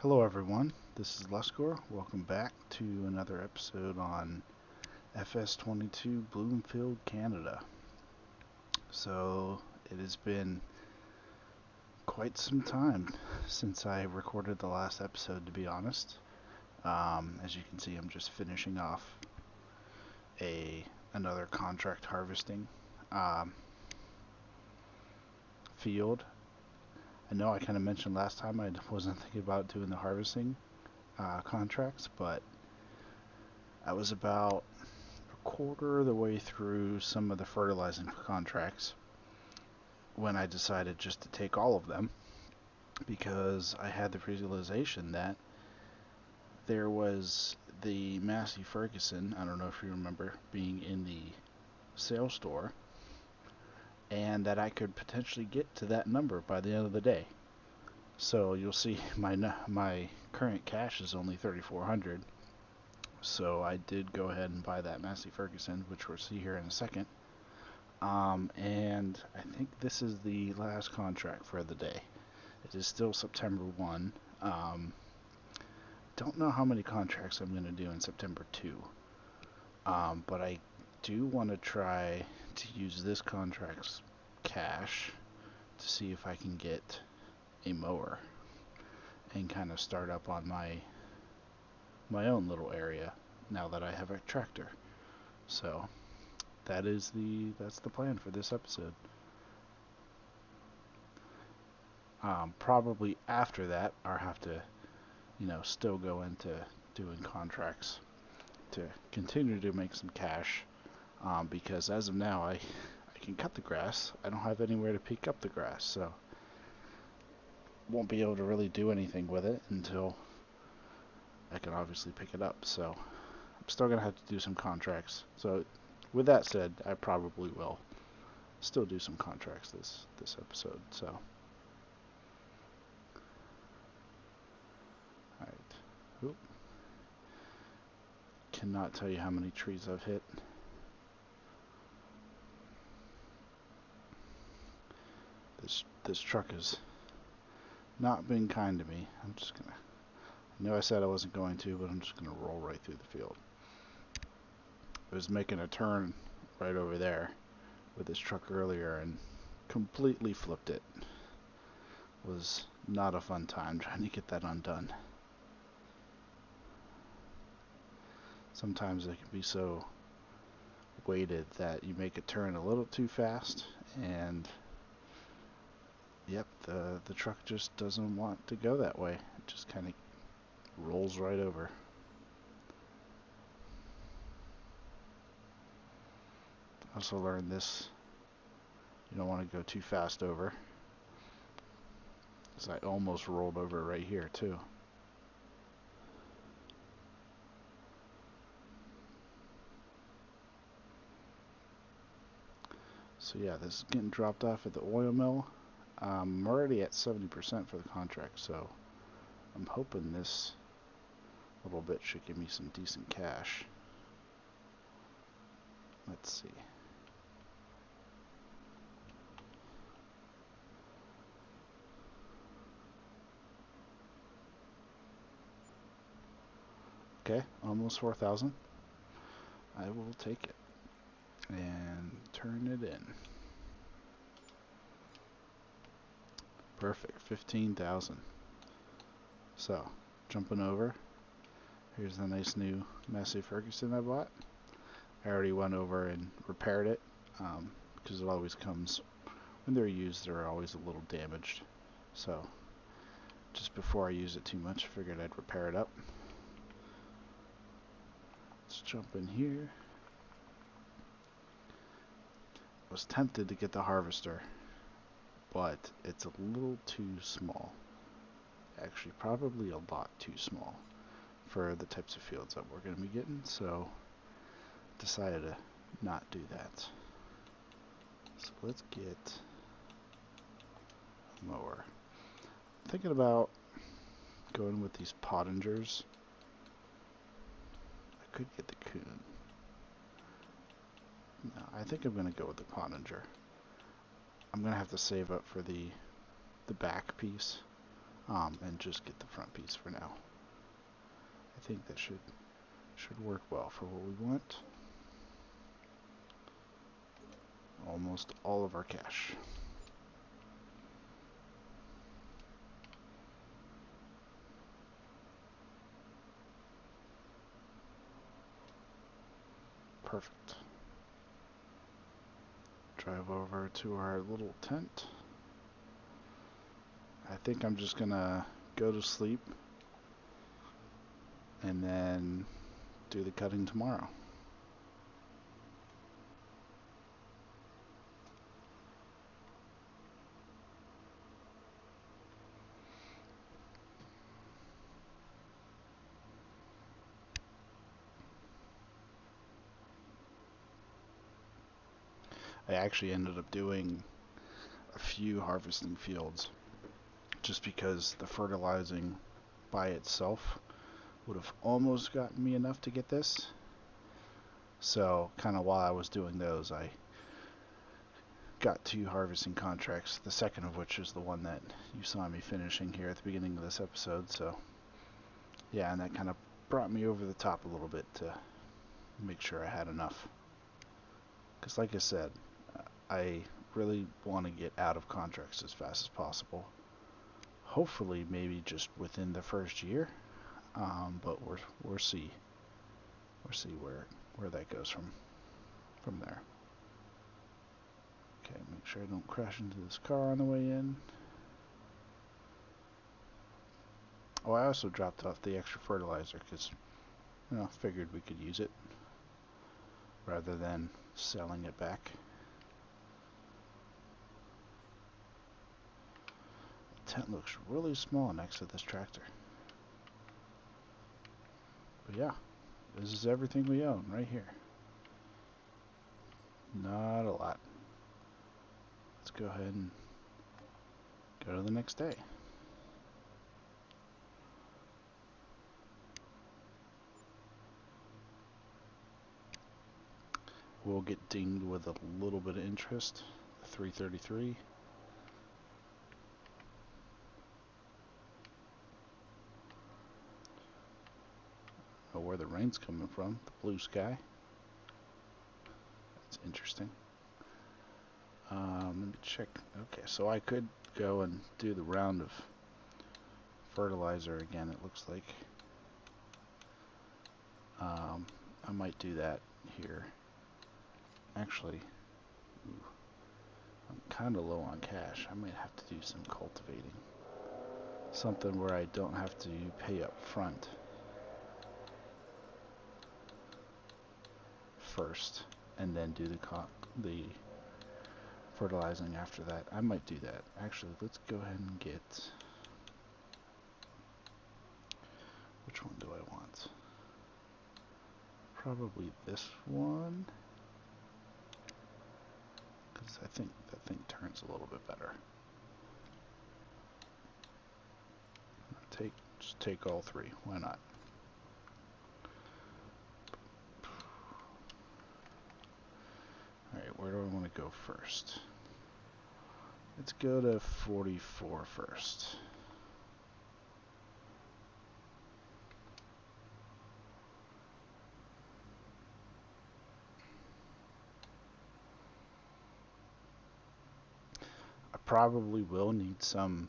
Hello, everyone. This is Luskor. Welcome back to another episode on FS22 Bloomfield, Canada. So, it has been quite some time since I recorded the last episode, to be honest. As you can see, I'm just finishing off another contract harvesting um, field. I know I kind of mentioned last time I wasn't thinking about doing the harvesting contracts, but I was about a quarter of the way through some of the fertilizing contracts when I decided just to take all of them because I had the realization that there was the Massey Ferguson, I don't know if you remember, being in the sale store, and that I could potentially get to that number by the end of the day. So you'll see my current cash is only 3,400. So I did go ahead and buy that Massey Ferguson, which we'll see here in a second. And I think this is the last contract for the day. It is still September 1. Don't know how many contracts I'm going to do in September 2. But I do want to try to use this contract's cash to see if I can get a mower and kind of start up on my own little area now that I have a tractor. So that's the plan for this episode. Probably after that, I'll have to, still go into doing contracts to continue to make some cash. Because as of now, I can cut the grass. I don't have anywhere to pick up the grass, so won't be able to really do anything with it until I can obviously pick it up. So I'm still gonna have to do some contracts. So with that said, I probably will still do some contracts this episode. So all right. Oop. Cannot tell you how many trees I've hit. This truck has not been kind to me. I know I said I wasn't going to, but I'm just gonna roll right through the field. I was making a turn right over there with this truck earlier and completely flipped it. Was not a fun time trying to get that undone. Sometimes they can be so weighted that you make a turn a little too fast, and yep, the truck just doesn't want to go that way. It just kind of rolls right over. Also learned this, you don't want to go too fast over, because I almost rolled over right here too. So yeah, this is getting dropped off at the oil mill. I'm already at 70% for the contract, so I'm hoping this little bit should give me some decent cash. Let's see. Okay, almost 4,000. I will take it and turn it in. Perfect, 15,000. So, jumping over, here's the nice new Massey Ferguson I bought. I already went over and repaired it, because it always comes, when they're used, they're always a little damaged. So, just before I use it too much, I figured I'd repair it up. Let's jump in here. I was tempted to get the harvester, but it's a little too small. Actually, probably a lot too small for the types of fields that we're going to be getting, so decided to not do that. So let's get a mower. I'm thinking about going with these pottingers. I could get the coon. No, I think I'm going to go with the pottinger. I'm going to have to save up for the back piece and just get the front piece for now. I think that should work well for what we want. Almost all of our cash. Perfect. Drive over to our little tent. I think I'm just gonna go to sleep and then do the cutting tomorrow. I actually ended up doing a few harvesting fields just because the fertilizing by itself would have almost gotten me enough to get this. So kind of while I was doing those, I got 2 harvesting contracts, the second of which is the one that you saw me finishing here at the beginning of this episode. So yeah, and that kind of brought me over the top a little bit to make sure I had enough. Because like I said, I really want to get out of contracts as fast as possible. Hopefully, maybe just within the first year, but we'll see. We'll see where that goes from there. Okay, make sure I don't crash into this car on the way in. Oh, I also dropped off the extra fertilizer because, figured we could use it rather than selling it back. The tent looks really small next to this tractor. But yeah, this is everything we own right here. Not a lot. Let's go ahead and go to the next day. We'll get dinged with a little bit of interest. 333. Know where the rain's coming from. The blue sky. That's interesting. Let me check. Okay, so I could go and do the round of fertilizer again, it looks like. I might do that here. Actually, I'm kind of low on cash. I might have to do some cultivating. Something where I don't have to pay up front first and then do the fertilizing after that. I might do that. Actually, let's go ahead and get... Which one do I want? Probably this one, because I think that thing turns a little bit better. Just take all 3. Why not? Alright, where do I want to go first? Let's go to 44 first. I probably will need some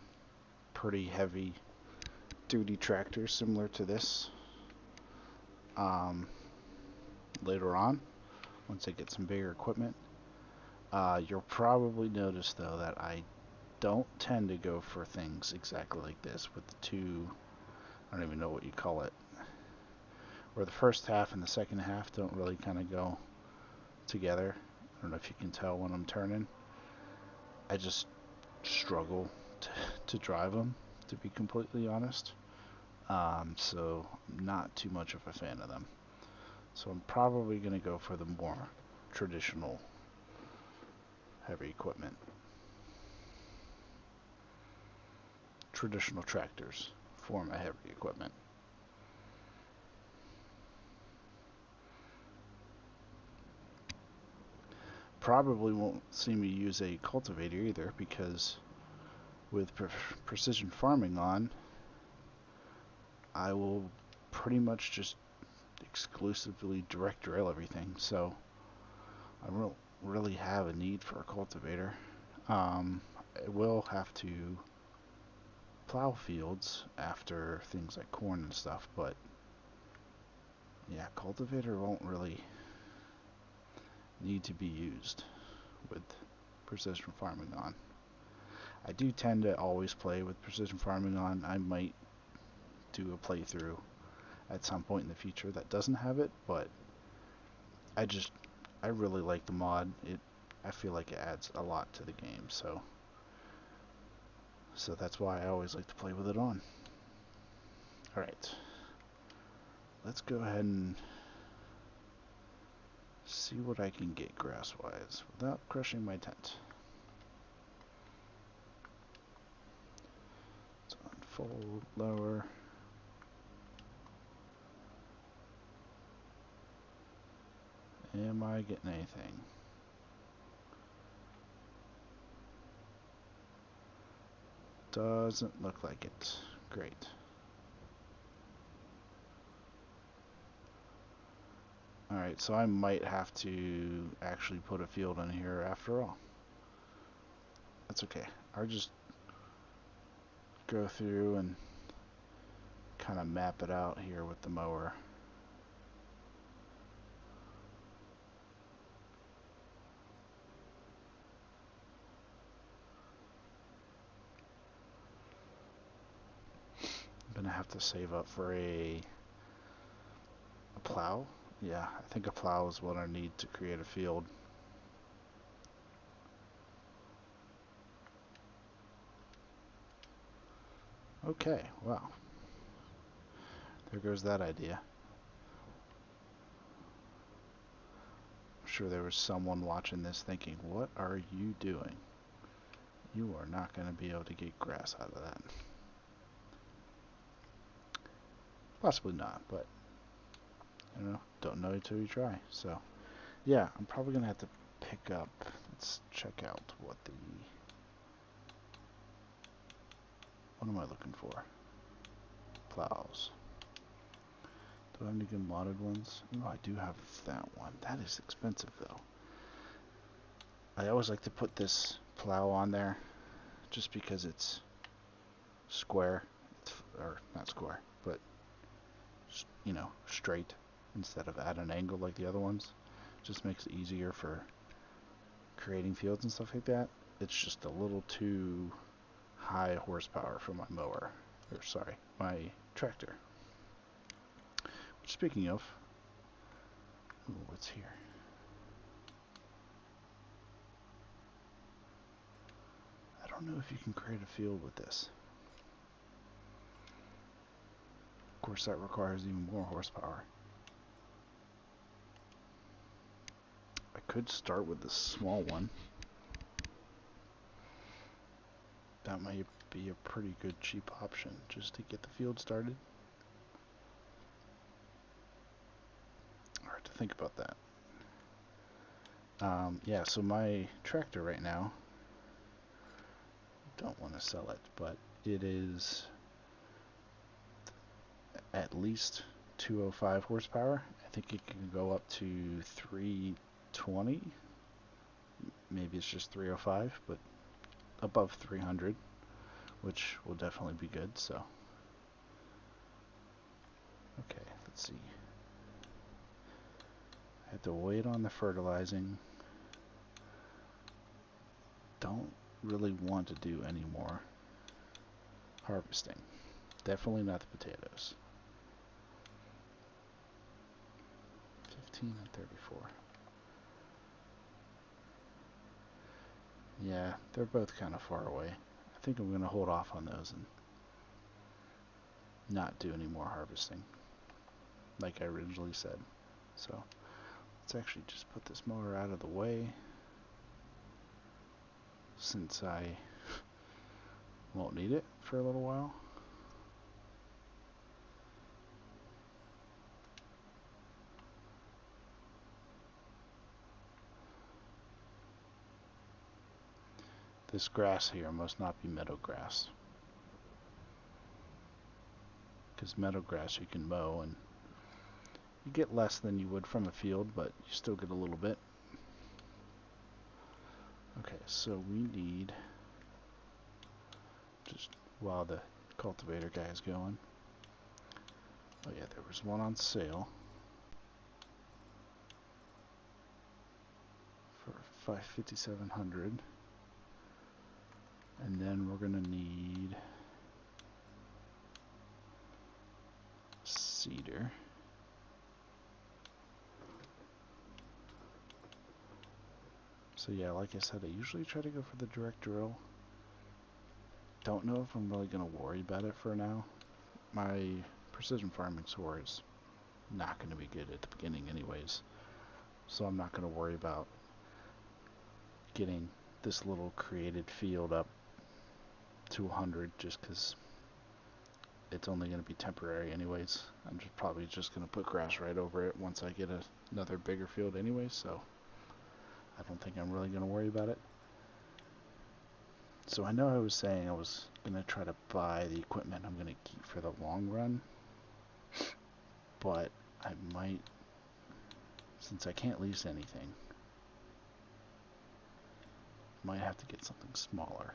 pretty heavy duty tractors similar to this later on, once I get some bigger equipment. You'll probably notice though that I don't tend to go for things exactly like this with the 2, I don't even know what you call it, where the first half and the second half don't really kind of go together. I don't know if you can tell when I'm turning. I just struggle to drive them, to be completely honest. So I'm not too much of a fan of them. So I'm probably going to go for the more traditional heavy equipment. Traditional tractors for my heavy equipment. Probably won't see me use a cultivator either, because With precision farming on, I will pretty much just exclusively direct drill everything, so I don't really have a need for a cultivator. I will have to plow fields after things like corn and stuff, but yeah, cultivator won't really need to be used with precision farming on. I do tend to always play with precision farming on. I might do a playthrough at some point in the future that doesn't have it, but I really like the mod. I feel like it adds a lot to the game, so that's why I always like to play with it on. Alright, let's go ahead and see what I can get grass-wise without crushing my tent. So unfold, lower. Am I getting anything? Doesn't look like it. Great. Alright, so I might have to actually put a field in here after all. That's okay. I'll just go through and kind of map it out here with the mower. I'm gonna have to save up for a plow. Yeah, I think a plow is what I need to create a field. Okay, well, there goes that idea. I'm sure there was someone watching this thinking, what are you doing? You are not going to be able to get grass out of that. Possibly not, but you know, don't know until you try. So, yeah, I'm probably going to have to pick up, let's check out what am I looking for? Plows. Do I have any good modded ones? Oh, I do have that one. That is expensive though. I always like to put this plow on there just because it's square, or not square, but you know, straight instead of at an angle like the other ones. Just makes it easier for creating fields and stuff like that. It's just a little too high horsepower for my mower, or sorry, my tractor. Which, speaking of, ooh, what's here? I don't know if you can create a field with this. Of course, that requires even more horsepower. I could start with this small one. That might be a pretty good cheap option just to get the field started. Hard to think about that. Yeah, so my tractor right now, don't want to sell it, but it is at least 205 horsepower. I think it can go up to 320. Maybe it's just 305, but above 300, which will definitely be good. So, okay, let's see. I have to wait on the fertilizing. Don't really want to do any more harvesting. Definitely not the potatoes. 15 and 34. Yeah, they're both kind of far away. I think I'm going to hold off on those and not do any more harvesting, like I originally said. So, let's actually just put this mower out of the way, since I won't need it for a little while. This grass here must not be meadow grass. Because meadow grass you can mow and you get less than you would from a field, but you still get a little bit. Okay, so we need, just while the cultivator guy is going. Oh yeah, there was one on sale for $5,700. And then we're gonna need cedar. So yeah, like I said, I usually try to go for the direct drill. Don't know if I'm really gonna worry about it for now. My precision farming soar is not gonna be good at the beginning anyways. So I'm not gonna worry about getting this little created field up to 100 just because it's only going to be temporary anyways. I'm probably just going to put grass right over it once I get another bigger field anyway, so I don't think I'm really going to worry about it. So I know I was saying I was going to try to buy the equipment I'm going to keep for the long run, but I might, since I can't lease anything, might have to get something smaller.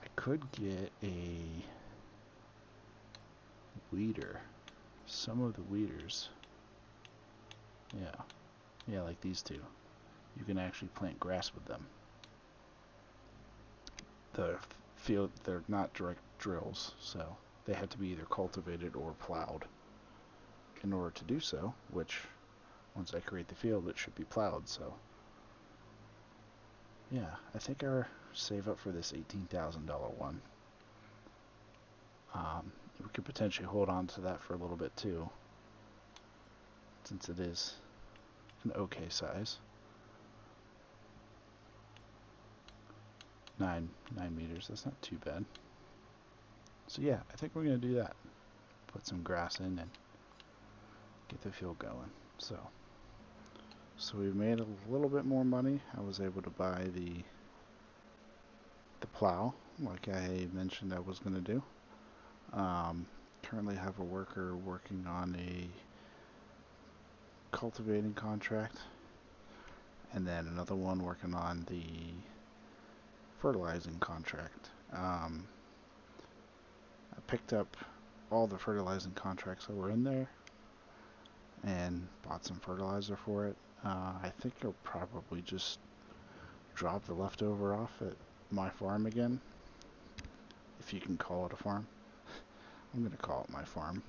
I could get a weeder. Some of the weeders, yeah, like these two, you can actually plant grass with them. The field, they're not direct drills, so they have to be either cultivated or plowed in order to do so, which once I create the field it should be plowed. So yeah, I think I'll save up for this $18,000 one. We could potentially hold on to that for a little bit too, since it is an okay size. 9 meters, that's not too bad. So yeah, I think we're going to do that. Put some grass in and get the field going. So we made a little bit more money. I was able to buy the plow, like I mentioned I was going to do. Currently have a worker working on a cultivating contract, and then another one working on the fertilizing contract. I picked up all the fertilizing contracts that were in there and bought some fertilizer for it. I think I'll probably just drop the leftover off at my farm again, if you can call it a farm. I'm going to call it my farm.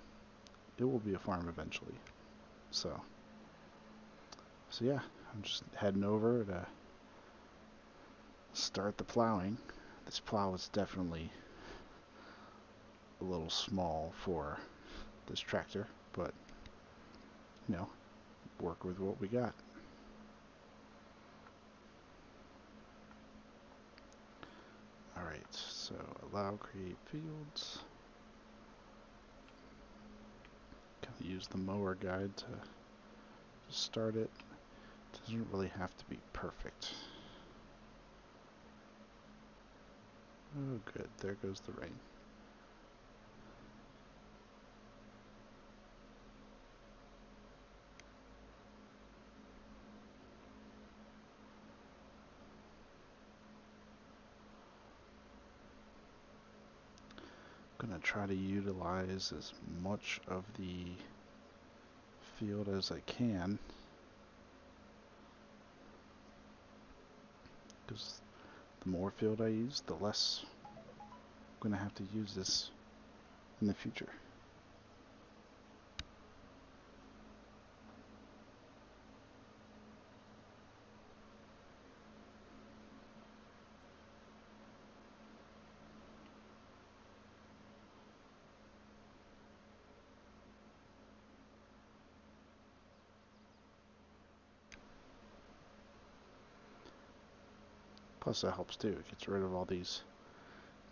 It will be a farm eventually. So yeah, I'm just heading over to start the plowing. This plow is definitely a little small for this tractor, but you know, work with what we got. Alright, so allow create fields. Kind of use the mower guide to start it. Doesn't really have to be perfect. Oh good, there goes the rain. I'm gonna try to utilize as much of the field as I can, because the more field I use, the less I'm gonna have to use this in the future. Plus that helps too, it gets rid of all these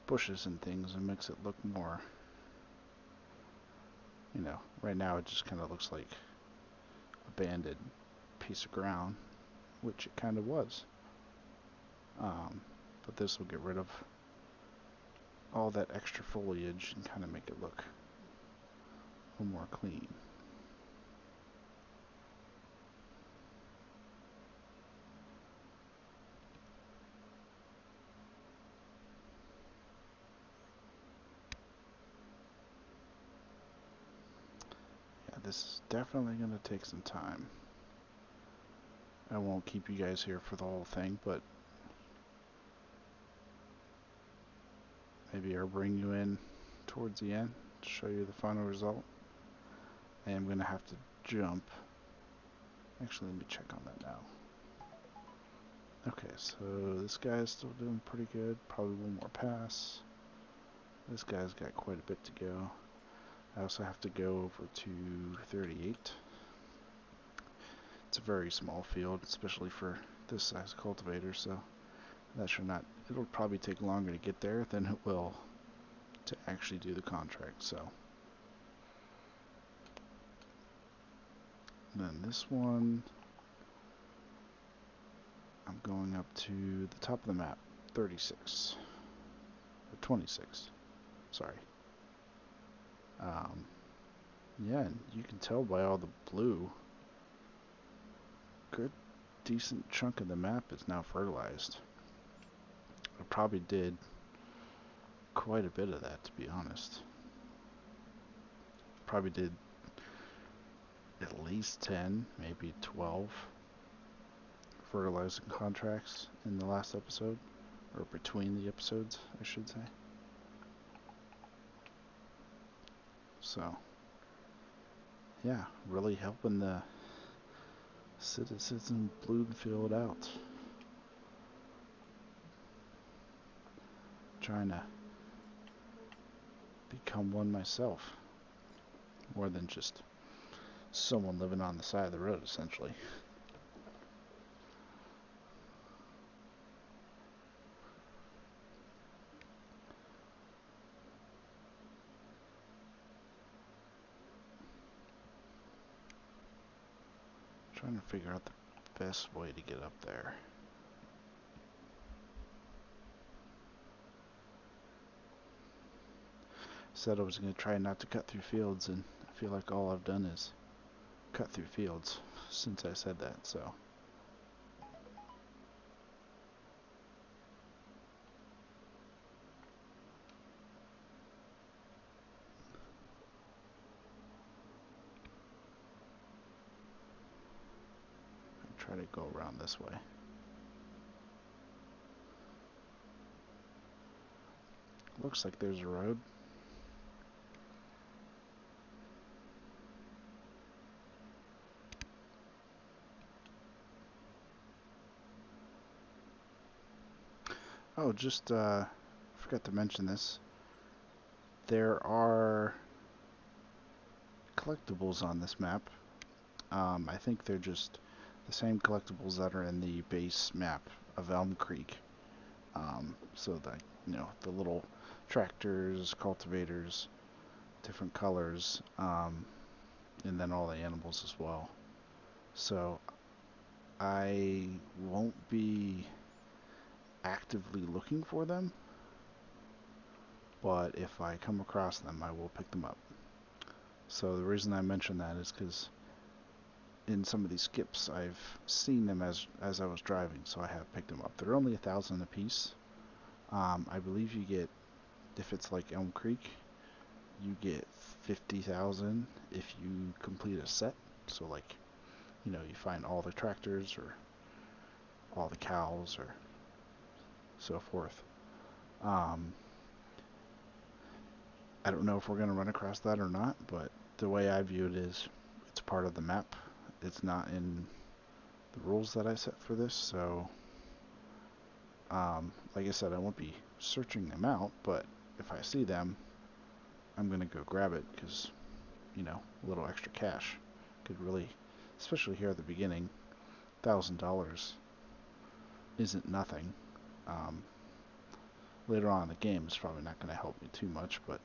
bushes and things and makes it look more, you know, right now it just kind of looks like a abandoned piece of ground, which it kind of was. But this will get rid of all that extra foliage and kind of make it look a little more clean. Yeah, this is definitely going to take some time. I won't keep you guys here for the whole thing, but maybe I'll bring you in towards the end to show you the final result. I am going to have to jump. Actually, let me check on that now. Okay, so this guy's still doing pretty good. Probably one more pass. This guy's got quite a bit to go. I also have to go over to 38. It's a very small field, especially for this size cultivator, so that should not... It'll probably take longer to get there than it will to actually do the contract, so... Then this one... I'm going up to the top of the map, 36. Or 26. Sorry. Yeah, and you can tell by all the blue. Good, decent chunk of the map is now fertilized. I probably did quite a bit of that, to be honest. Probably did at least 10, maybe 12 fertilizing contracts in the last episode, or between the episodes, I should say. So, yeah, really helping the citizens in Bloomfield out. Trying to become one myself, more than just someone living on the side of the road, essentially. Trying to figure out the best way to get up there. Said I was going to try not to cut through fields, and I feel like all I've done is cut through fields since I said that, so. I'll try to go around this way. Looks like there's a road. Oh, just forgot to mention this. There are collectibles on this map. I think they're just the same collectibles that are in the base map of Elm Creek. So that, you know, the little tractors, cultivators, different colors, and then all the animals as well. So I won't be actively looking for them, but if I come across them, I will pick them up. So the reason I mention that is because in some of these skips, I've seen them as I was driving, so I have picked them up. They're only 1,000 a piece. I believe you get, if it's like Elm Creek, you get 50,000 if you complete a set. So like, you know, you find all the tractors or all the cows or so forth. I don't know if we're going to run across that or not, but the way I view it is it's part of the map. It's not in the rules that I set for this, so like I said, I won't be searching them out, but if I see them, I'm going to go grab it because, you know, a little extra cash could really, especially here at the beginning, $1,000 isn't nothing. Later on in the game, it's probably not going to help me too much, but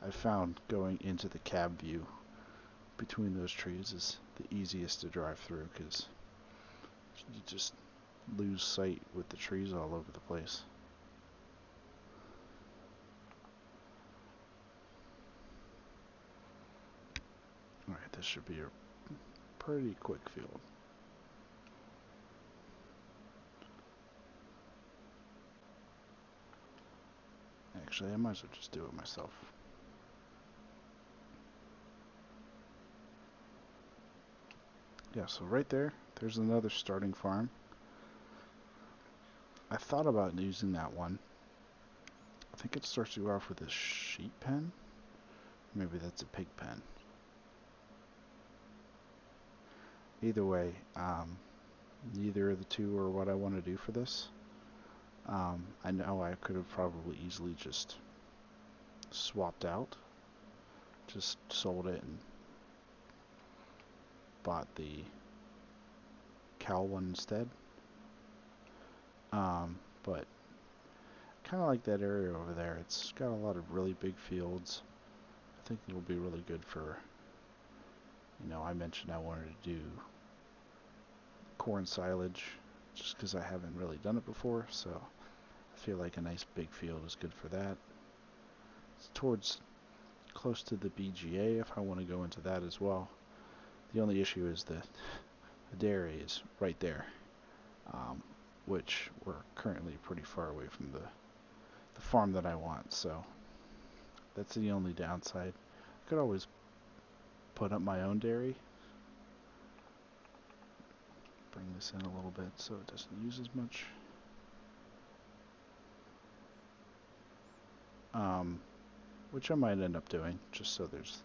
I found going into the cab view between those trees is the easiest to drive through because you just lose sight with the trees all over the place. Alright, this should be a pretty quick field. Actually, I might as well just do it myself. Yeah, so right there, there's another starting farm. I thought about using that one. I think it starts you off with a sheep pen. Maybe that's a pig pen. Either way, neither of the two are what I want to do for this. I know I could have probably easily just swapped out. Just sold it and bought the cow one instead. But kind of like that area over there. It's got a lot of really big fields. I think it'll be really good for, you know, I mentioned I wanted to do corn silage just because I haven't really done it before, so I feel like a nice big field is good for that. It's towards close to the BGA if I want to go into that as well. The only issue is the dairy is right there, which we're currently pretty far away from the farm that I want, so that's the only downside. I could always put up my own dairy. Bring this in a little bit so it doesn't use as much. Which I might end up doing, just so there's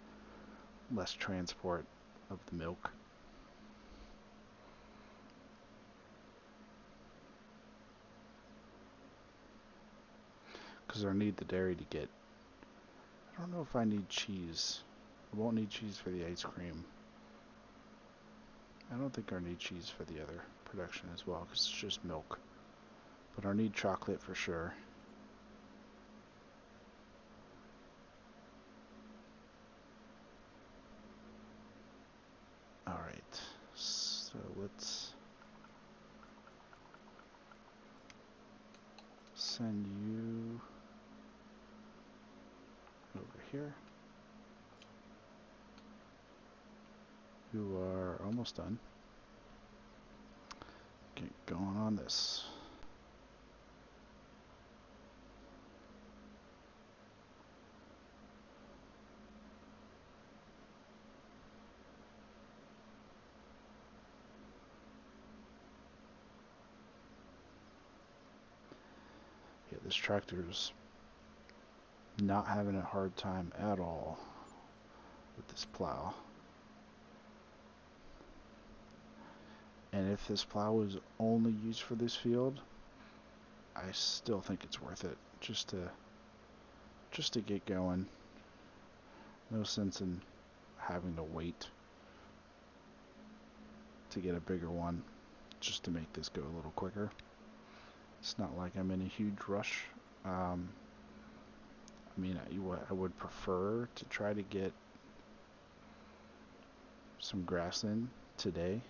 less transport of the milk. Because I need the dairy to get... I don't know if I need cheese. I won't need cheese for the ice cream. I don't think I need cheese for the other production as well, because it's just milk. But I need chocolate for sure. Alright, so let's send you over here. You are almost done. Get going on this. Yeah, this tractor's not having a hard time at all with this plow. And if this plow was only used for this field, I still think it's worth it just to get going. No sense in having to wait to get a bigger one just to make this go a little quicker. It's not like I'm in a huge rush. I mean, I would prefer to try to get some grass in today.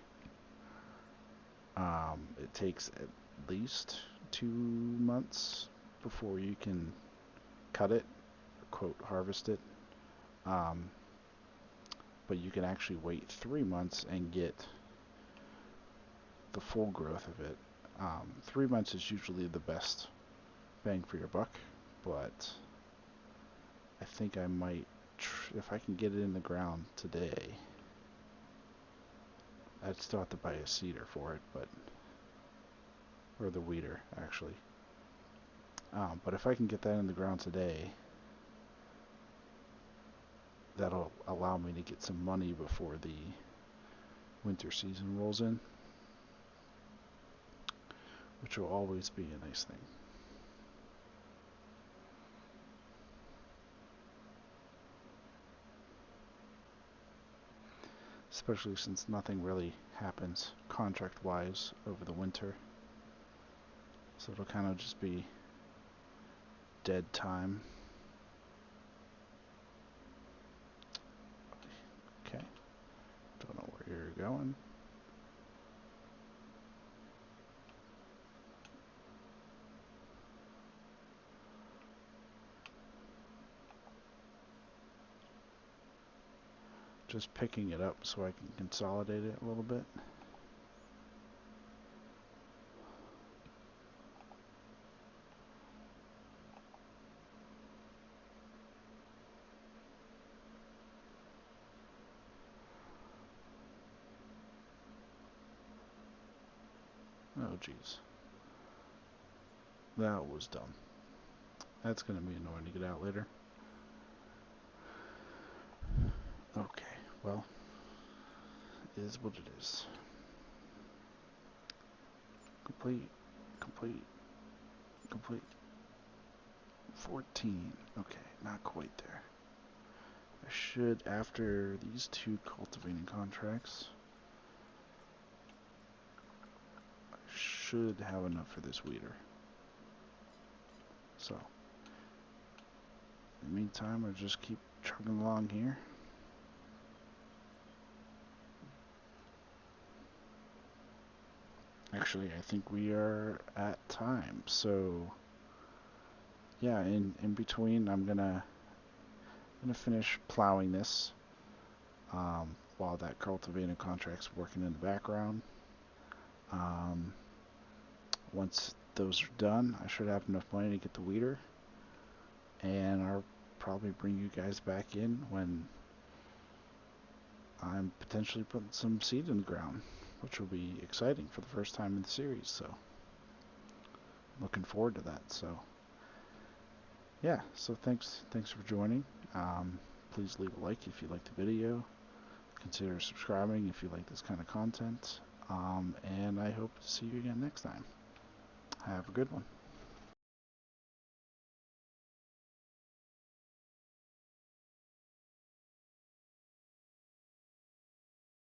It takes at least 2 months before you can cut it, or quote, harvest it. But you can actually wait 3 months and get the full growth of it. 3 months is usually the best bang for your buck, but I think I might, if I can get it in the ground today. I'd still have to buy a seeder for it, or the weeder, actually. But if I can get that in the ground today, that'll allow me to get some money before the winter season rolls in, which will always be a nice thing. Especially since nothing really happens contract-wise over the winter. So it'll kind of just be dead time. Okay. Don't know where you're going. just picking it up so I can consolidate it a little bit. Oh jeez. That was dumb. That's gonna be annoying to get out later. Okay, well, it is what it is. Complete, complete, complete. 14. Okay, not quite there. I should, after these 2 cultivating contracts, I should have enough for this weeder. So, in the meantime, I'll just keep chugging along here. Actually, I think we are at time. So, yeah, in between, I'm gonna finish plowing this while that cultivating contract's working in the background. Once those are done, I should have enough money to get the weeder, and I'll probably bring you guys back in when I'm potentially putting some seed in the ground, which will be exciting for the first time in the series. So, looking forward to that. So, yeah. So thanks for joining. Please leave a like if you like the video. Consider subscribing if you like this kind of content. And I hope to see you again next time. Have a good one.